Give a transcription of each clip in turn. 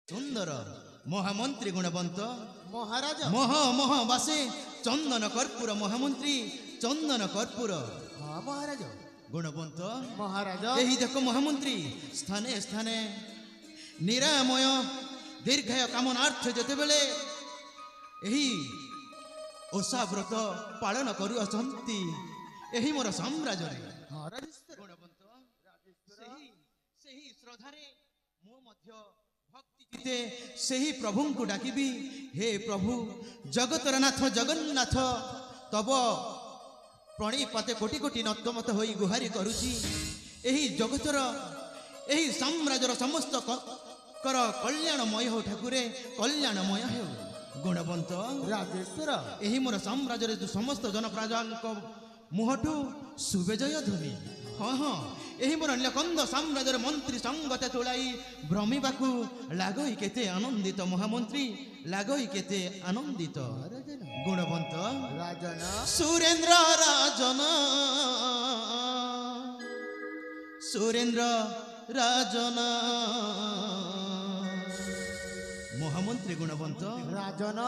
सुंदर महामंत्री गुणवंत महाराज मह मह बासे चंदन कर्पूर महामंत्री चंदन कर्पूर हाँ महाराज गुणवंत महाराज यही देखो महामंत्री स्थाने स्थाने निरामय दीर्घाय कामनार्थ जेते बेले यही ओषा व्रत पालन करुअछंती यही मोर साम्राज्य रे हाँ राजेश्वर गुणवंत सही श्रद्धारे मो मध्य भक्ति चिते सही प्रभु को डाकिबी हे प्रभु जगतर नाथ जगन्नाथ तब प्रणिपाते कोटि कोटि नतमत होई गुहारी करुची एही जगतर एही साम्राज्यर समस्त कर कल्याणमय हो ठाकुरे कल्याणमय हो गुणवंत राजेश्वर एही मोर साम्राज्य जो समस्त जनप्रजांक मुहठू सुबेजय ध्वनि हाँ हाँ यही मोर नीलकंद साम्राज्यर मंत्री संगते तुलाई भ्रमिबाकू लागई केते आनंदित महामंत्री लागई केते आनंदित गुणवंत राजन सुरेंद्र राजन सुरेंद्र राजन महामंत्री गुणवंत राजन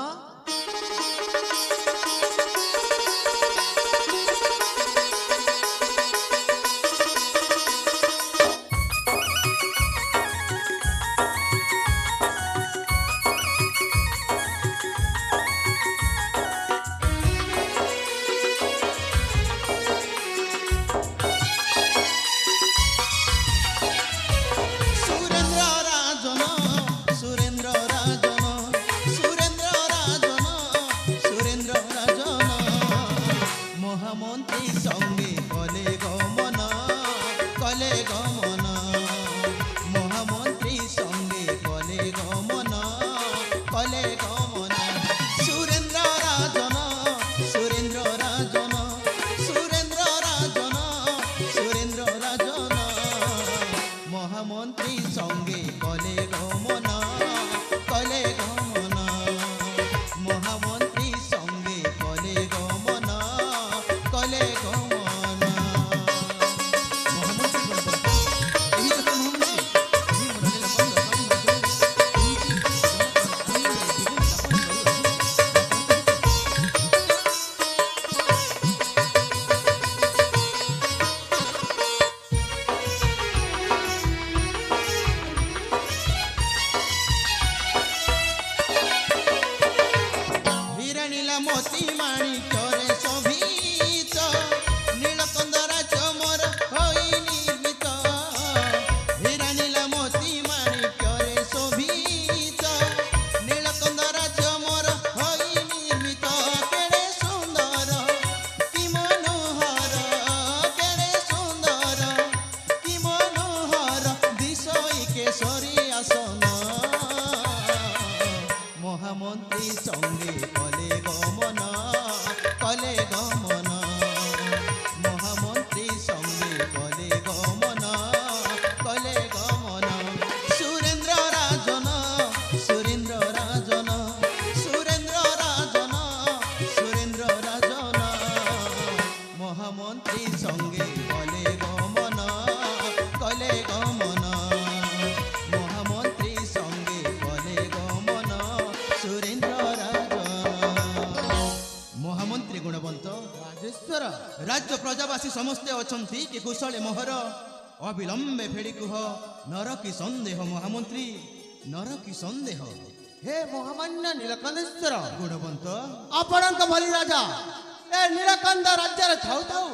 राज्य प्रजावासी समस्ते अछंती कि कुशले मोहर अविलंबे फेड़ी कुह नर की संदेह महामंत्री नर की संदेह हे महामान्य नीलकंदेश्वर गुणवंत आपणक भली राजा ए नीलकंद राज्य थाउ थाउ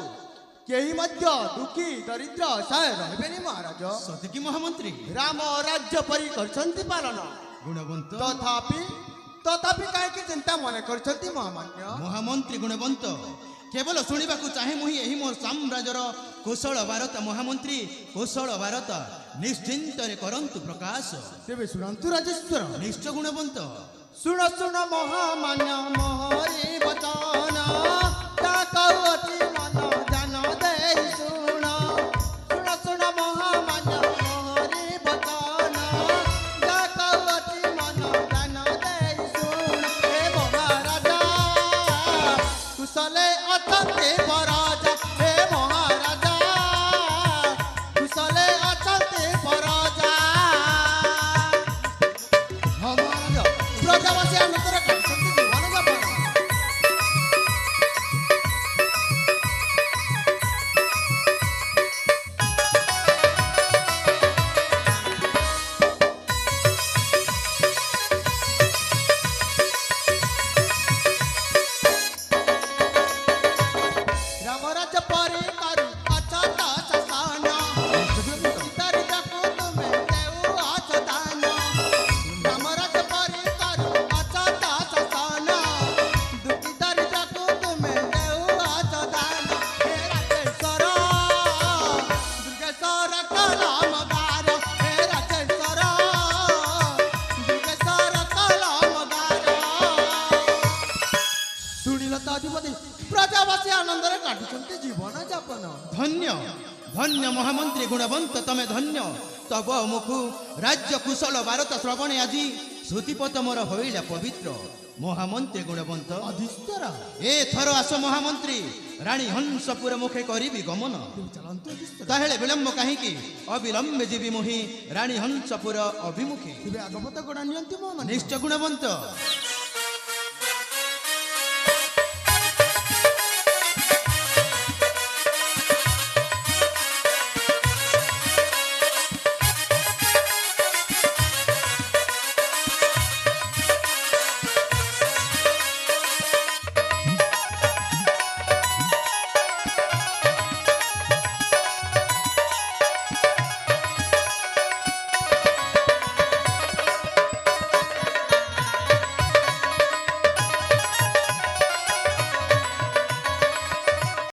केही मध्य दुखी दरिद्र असहाय रहबेनी महाराज सतिकी महामंत्री राम राज्य परि करछंती पालन गुणवंत तथापि काहे चिंता मन करछंती महामान्य महामंत्री गुणवंत केवल शुणा चाहे मुही यही मोर साम्राज्यर कौशल भारत महामंत्री कौशल भारत निश्चिंत करंतु प्रकाश तेबे सुनंतु राजेश्वर निश्चय गुणवंत सुन सुन महामान्य मोहरी वचन ताकवती मन जान दे सुन सुन सुन महामान्य मोहरी वचन ताकवती मन जान दे सुन हे महाराजा कुशले अतंते पराजा हे महाराजा कुशले अतंते पराजा ଧନ୍ୟ ଧନ୍ୟ ମହାମନ୍ତ୍ରୀ ଗୁଣବନ୍ତ ତମେ ଧନ୍ୟ ତବ ମୁଖୁ ରାଜ୍ୟ କୁଶଳ ଭାରତ ଶ୍ରବଣେ ଆଜି ଶ୍ରୁତିପଥ ମୋର ହୋଇଲା ପବିତ୍ର ମହାମନ୍ତ୍ରୀ ଗୁଣବନ୍ତ ଅଧିଷ୍ଠାରା ଏଥର ଆସ ମହାମନ୍ତ୍ରୀ ରାଣୀ ହଂସପୁର ମୁଖେ କରିବି ଗମନ ଚାଲନ୍ତୁ ଅଧିଷ୍ଠାରା ତାହେଲେ ବିଳମ୍ବ କାହିଁକି ଅବିଳମ୍ବେ ଯିବି ମୁହିଁ ରାଣୀ ହଂସପୁର ଅଭିମୁଖେ ଏବେ ଆଗପତ ଗୋଡ଼ା ନିଅନ୍ତି ମୋ ମାନେ ନିଶ୍ଚୟ ଗୁଣବନ୍ତ